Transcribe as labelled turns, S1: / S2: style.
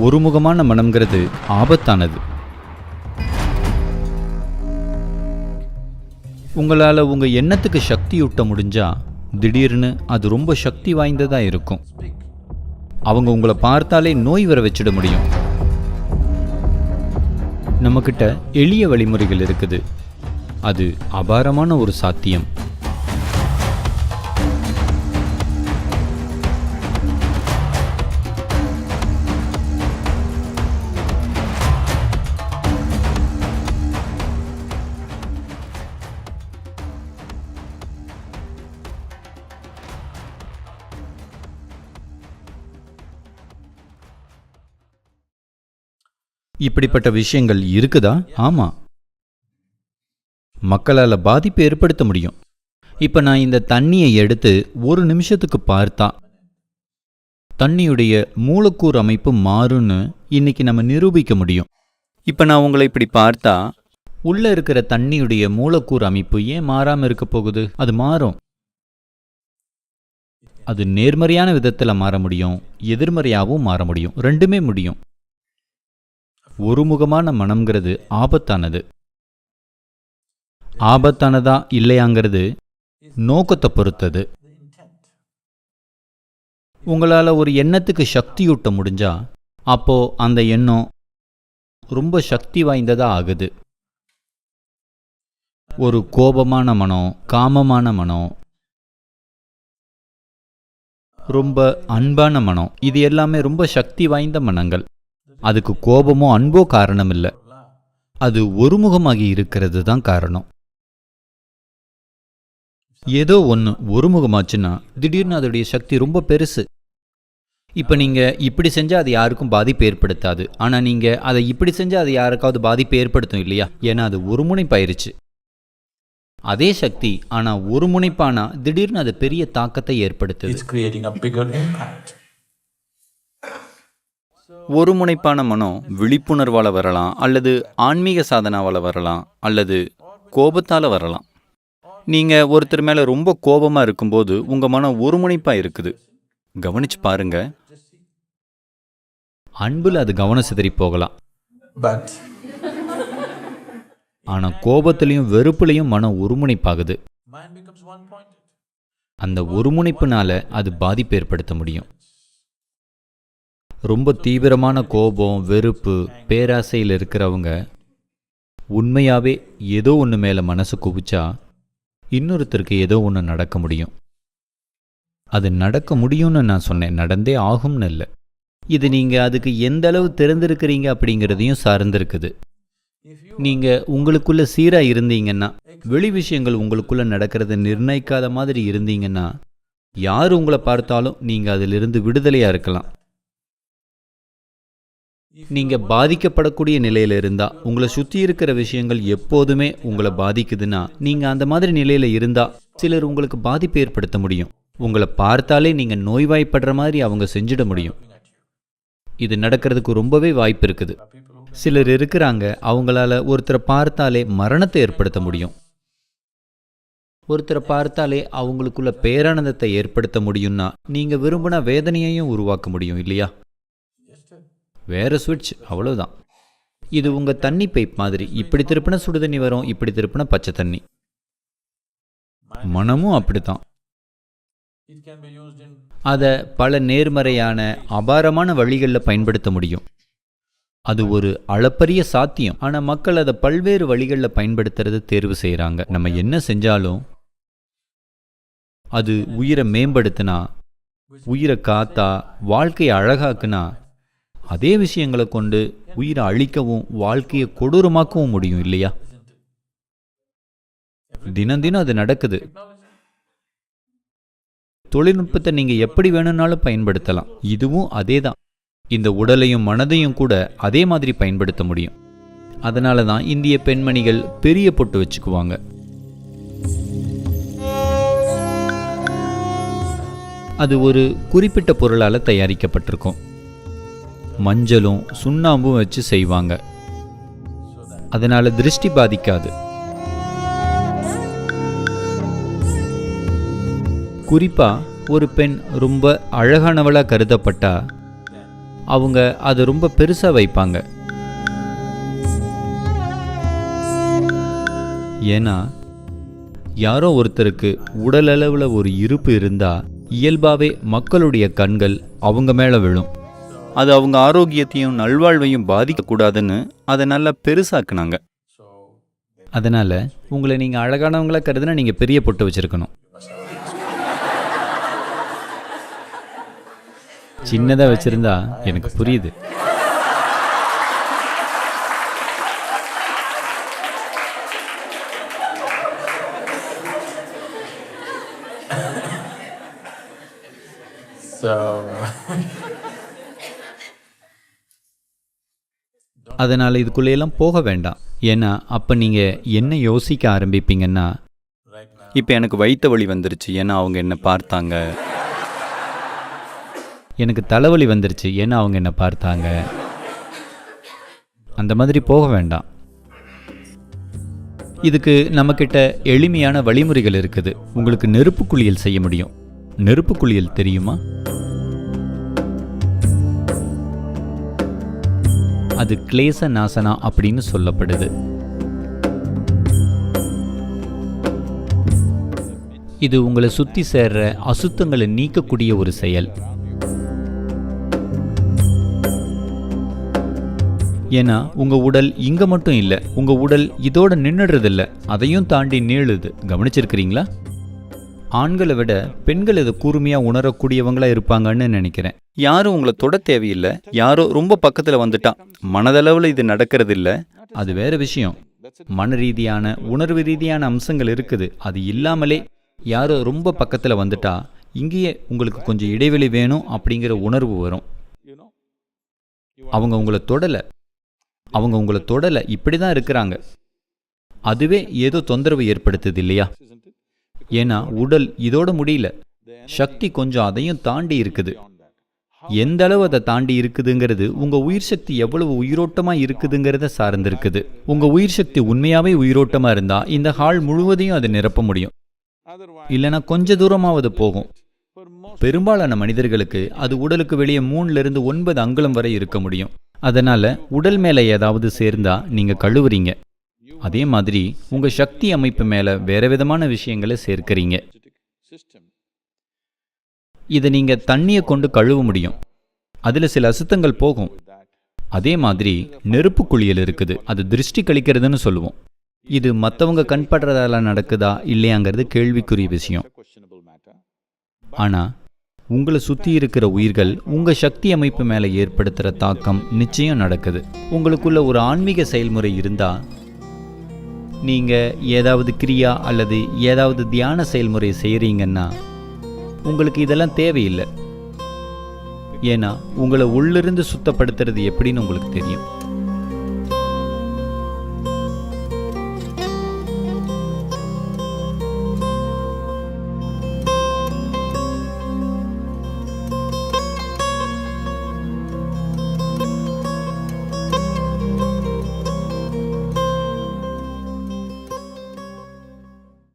S1: ஒருமுகமான மனம்ங்கிறது ஆபத்தானது. உங்களால் உங்கள் எண்ணத்துக்கு சக்தியூட்ட முடிஞ்சா திடீர்னு அது ரொம்ப சக்தி வாய்ந்ததாக இருக்கும். அவங்க உங்களை பார்த்தாலே நோய் வர வச்சிட முடியும். நம்மக்கிட்ட எளிய வழிமுறைகள் இருக்குது. அது அபாரமான ஒரு சாத்தியம். இப்படிப்பட்ட விஷயங்கள் இருக்குதா? ஆமா, மக்களால் பாதிப்பை ஏற்படுத்த முடியும். இப்ப நான் இந்த தண்ணியை எடுத்து ஒரு நிமிஷத்துக்கு பார்த்தா தண்ணியுடைய மூலக்கூறு அமைப்பு மாறும்னு இன்னைக்கு நம்ம நிரூபிக்க முடியும். இப்ப நான் உங்களை இப்படி பார்த்தா உள்ள இருக்கிற தண்ணியுடைய மூலக்கூறு அமைப்பு ஏன் மாறாம இருக்க போகுது? அது மாறும். அது நேர்மறையான விதத்துல மாற முடியும், எதிர்மறையாகவும் மாற முடியும். ரெண்டுமே முடியும். ஒருமுகமான மனம்ங்கிறது ஆபத்தானது. ஆபத்தானதா இல்லையாங்கிறது நோக்கத்தை பொறுத்தது. உங்களால் ஒரு எண்ணத்துக்கு சக்தியூட்ட முடிஞ்சா அப்போ அந்த எண்ணம் ரொம்ப சக்தி வாய்ந்ததா ஆகுது. ஒரு கோபமான மனம், காமமான மனம், ரொம்ப அன்பான மனம், இது எல்லாமே ரொம்ப சக்தி வாய்ந்த மனங்கள். அதுக்கு கோபமோ அன்போ காரணம் இல்லை, அது ஒருமுகமாகி இருக்கிறது தான் காரணம். ஏதோ ஒன்று ஒருமுகமாச்சுன்னா திடீர்னு அதோடைய சக்தி ரொம்ப பெருசு. இப்போ நீங்கள் இப்படி செஞ்சால் அது யாருக்கும் பாதிப்பு ஏற்படுத்தாது. ஆனால் நீங்கள் அதை இப்படி செஞ்சால் அது யாருக்காவது பாதிப்பு ஏற்படுத்தும் இல்லையா? ஏன்னா அது ஒருமுனைப்பாயிருச்சு. அதே சக்தி ஆனால் ஒருமுனைப்பானா திடீர்னு அது பெரிய தாக்கத்தை ஏற்படுத்துது. ஒருமுனைப்பான மனம் விழிப்புணர்வால் வரலாம், அல்லது ஆன்மீக சாதனாவால் வரலாம், அல்லது கோபத்தால் வரலாம். நீங்கள் ஒருத்தர் மேலே ரொம்ப கோபமாக இருக்கும்போது உங்கள் மனம் ஒருமுனைப்பாக இருக்குது. கவனிச்சு பாருங்க. அன்பில் அது கவனம் சிதறி போகலாம், ஆனால் கோபத்திலையும் வெறுப்புலையும் மனம் ஒருமுனைப்பாகுது. அந்த ஒருமுனைப்புனால அது பாதிப்பு ஏற்படுத்த முடியும். ரொம்ப தீவிரமான கோபம், வெறுப்பு, பேராசையில் இருக்கிறவங்க உண்மையாகவே ஏதோ ஒன்று மேலே மனசு குவிச்சா இன்னொருத்தருக்கு ஏதோ ஒன்று நடக்க முடியும். அது நடக்க முடியும்னு நான் சொன்னேன், நடந்தே ஆகும்னு இல்லை. இது நீங்கள் அதுக்கு எந்த அளவு திறந்திருக்கிறீங்க அப்படிங்கிறதையும் சார்ந்திருக்குது. நீங்கள் உங்களுக்குள்ள சீராக இருந்தீங்கன்னா, வெளி விஷயங்கள் உங்களுக்குள்ள நடக்கிறத நிர்ணயிக்காத மாதிரி இருந்தீங்கன்னா, யார் உங்களை பார்த்தாலும் நீங்கள் அதிலிருந்து விடுதலையாக இருக்கலாம். நீங்கள் பாதிக்கப்படக்கூடிய நிலையில் இருந்தால், உங்களை சுற்றி இருக்கிற விஷயங்கள் எப்போதுமே உங்களை பாதிக்குதுன்னா, நீங்கள் அந்த மாதிரி நிலையில் இருந்தால் சிலர் உங்களுக்கு பாதிப்பு ஏற்படுத்த முடியும். உங்களை பார்த்தாலே நீங்கள் நோய்வாய்ப்படுற மாதிரி அவங்க செஞ்சிட முடியும். இது நடக்கிறதுக்கு ரொம்பவே வாய்ப்பு இருக்குது. சிலர் இருக்கிறாங்க, அவங்களால ஒருத்தரை பார்த்தாலே மரணத்தை ஏற்படுத்த முடியும். ஒருத்தரை பார்த்தாலே அவங்களுக்குள்ள பேரானந்தத்தை ஏற்படுத்த முடியும்னா, நீங்கள் விரும்பின வேதனையையும் உருவாக்க முடியும் இல்லையா? வேற சுவிட்ச், அவ்வளவுதான். இது உங்க தண்ணி பைப் மாதிரி. இப்படி திருப்பின சுடு தண்ணி வரும், இப்படி திருப்பின பச்சை தண்ணி. மனமும் அப்படித்தான். அதை பல நேர்மறையான அபாரமான வழிகளில் பயன்படுத்த முடியும். அது ஒரு அளப்பரிய சாத்தியம். ஆனால் மக்கள் அதை பல்வேறு வழிகளில் பயன்படுத்துறது தேர்வு செய்கிறாங்க. நம்ம என்ன செஞ்சாலும் அது உயிரை மேம்படுத்தினா, உயிரை காத்தா, வாழ்க்கையை அழகாக்குனா, அதே விஷயங்களை கொண்டு உயிரை அழிக்கவும் வாழ்க்கையை கொடூரமாக்கவும் முடியும் இல்லையா? தினம் தினம் அது நடக்குது. தொழில்நுட்பத்தை நீங்க எப்படி வேணும்னாலும் பயன்படுத்தலாம். இதுவும் அதே தான். இந்த உடலையும் மனதையும் கூட அதே மாதிரி பயன்படுத்த முடியும். அதனால தான் இந்திய பெண்மணிகள் பெரிய பொட்டு வச்சுக்குவாங்க. அது ஒரு குறிப்பிட்ட பொருளால் தயாரிக்கப்பட்டிருக்கும். மஞ்சளும் சுண்ணாம்பும் வச்சு செய்வாங்க. அதனால திருஷ்டி பாதிக்காது. குறிப்பா ஒரு பெண் ரொம்ப அழகானவளா கருதப்பட்டா அவங்க அதை ரொம்ப பெருசாக வைப்பாங்க. ஏன்னா யாரோ ஒருத்தருக்கு உடலளவில் ஒரு இருப்பு இருந்தால் இயல்பாகவே மக்களுடைய கண்கள் அவங்க மேலே விழும். அது அவங்க ஆரோக்கியத்தையும் நல்வாழ்வையும் பாதிக்கக்கூடாதுன்னு அதை நல்லா பெருசாக்குனாங்க. அதனால் உங்களை நீங்கள் அழகானவங்களா கருதுனா நீங்கள் பெரிய பொட்டு வச்சுருக்கணும். சின்னதாக வச்சுருந்தா எனக்கு புரியுது. அதனால் இதுக்குள்ளேயெல்லாம் போக வேண்டாம். ஏன்னா அப்போ நீங்கள் என்ன யோசிக்க ஆரம்பிப்பீங்கன்னா, இப்போ எனக்கு வயிற்று வலி வந்துருச்சு ஏன்னா அவங்க என்னை பார்த்தாங்க, எனக்கு தலைவலி வந்துருச்சு ஏன்னா அவங்க என்னை பார்த்தாங்க. அந்த மாதிரி போக வேண்டாம். இதுக்கு நம்மக்கிட்ட எளிமையான வழிமுறைகள் இருக்குது. உங்களுக்கு நெருப்பு குளியல் செய்ய முடியும். நெருப்பு குளியல் தெரியுமா? அது கிளேச நாசனா அப்படின்னு சொல்லப்படுது. இது உங்களை சுற்றி சேர்ற அசுத்தங்களை நீக்கக்கூடிய ஒரு செயல். ஏன்னா உங்கள் உடல் இங்கே மட்டும் இல்லை, உங்கள் உடல் இதோட நின்றுடுறதில்ல, அதையும் தாண்டி நீளுது. கவனிச்சிருக்கிறீங்களா? ஆண்களை விட பெண்கள் இதை கூர்மையாக உணரக்கூடியவங்களா இருப்பாங்கன்னு நினைக்கிறேன். யாரும் உங்களை தொட தேவையில்லை. யாரோ ரொம்ப பக்கத்தில் வந்துட்டா மனதளவில் இது நடக்கிறது இல்லை, அது வேற விஷயம். மன ரீதியான உணர்வு ரீதியான அம்சங்கள் இருக்குது. அது இல்லாமலே யாரோ ரொம்ப பக்கத்தில் வந்துட்டா இங்கேயே உங்களுக்கு கொஞ்சம் இடைவெளி வேணும் அப்படிங்கிற உணர்வு வரும். அவங்க உங்களை தொடலை, இப்படி தான் இருக்கிறாங்க. அதுவே ஏதோ தொந்தரவு ஏற்படுத்துது இல்லையா? ஏன்னா உடல் இதோட முடியல, சக்தி கொஞ்சம் அதையும் தாண்டி இருக்குது. எந்த அளவு அதை தாண்டி இருக்குதுங்கிறது உங்க உயிர் சக்தி எவ்வளவு உயிரோட்டமா இருக்குதுங்கிறத சார்ந்திருக்குது. உங்க உயிர் சக்தி உண்மையாவே உயிரோட்டமா இருந்தா இந்த ஹால் முழுவதையும் அதை நிரப்ப முடியும். இல்லைன்னா கொஞ்ச தூரமாவது போகும். பெரும்பாலான மனிதர்களுக்கு அது உடலுக்கு வெளியே 3-9 அங்குலம் வரை இருக்க முடியும். அதனால உடல் மேல ஏதாவது சேர்ந்தா நீங்க கழுவுறீங்க. அதே மாதிரி உங்க சக்தி அமைப்பு மேல வேற விதமான விஷயங்களை சேர்க்கிறீங்க. இதை நீங்க தண்ணியை கொண்டு கழுவ முடியும். அதுல சில அசுத்தங்கள் போகும். அதே மாதிரி நெருப்பு குளியல் இருக்குது. அது திருஷ்டி கழிக்கிறதுன்னு சொல்லுவோம். இது மற்றவங்க கண்படுறதால நடக்குதா இல்லையாங்கிறது கேள்விக்குரிய விஷயம். ஆனா உங்களை சுற்றி இருக்கிற உயிர்கள் உங்க சக்தி அமைப்பு மேல ஏற்படுத்துற தாக்கம் நிச்சயம் நடக்குது. உங்களுக்குள்ள ஒரு ஆன்மீக செயல்முறை இருந்தா, நீங்க ஏதாவது கிரியா அல்லது ஏதாவது தியான செயல்முறை செய்கிறீங்கன்னா உங்களுக்கு இதெல்லாம் தேவையில்லை. ஏன்னா உங்களை உள்ளிருந்து சுத்தப்படுத்துறது எப்படின்னு உங்களுக்கு தெரியும்.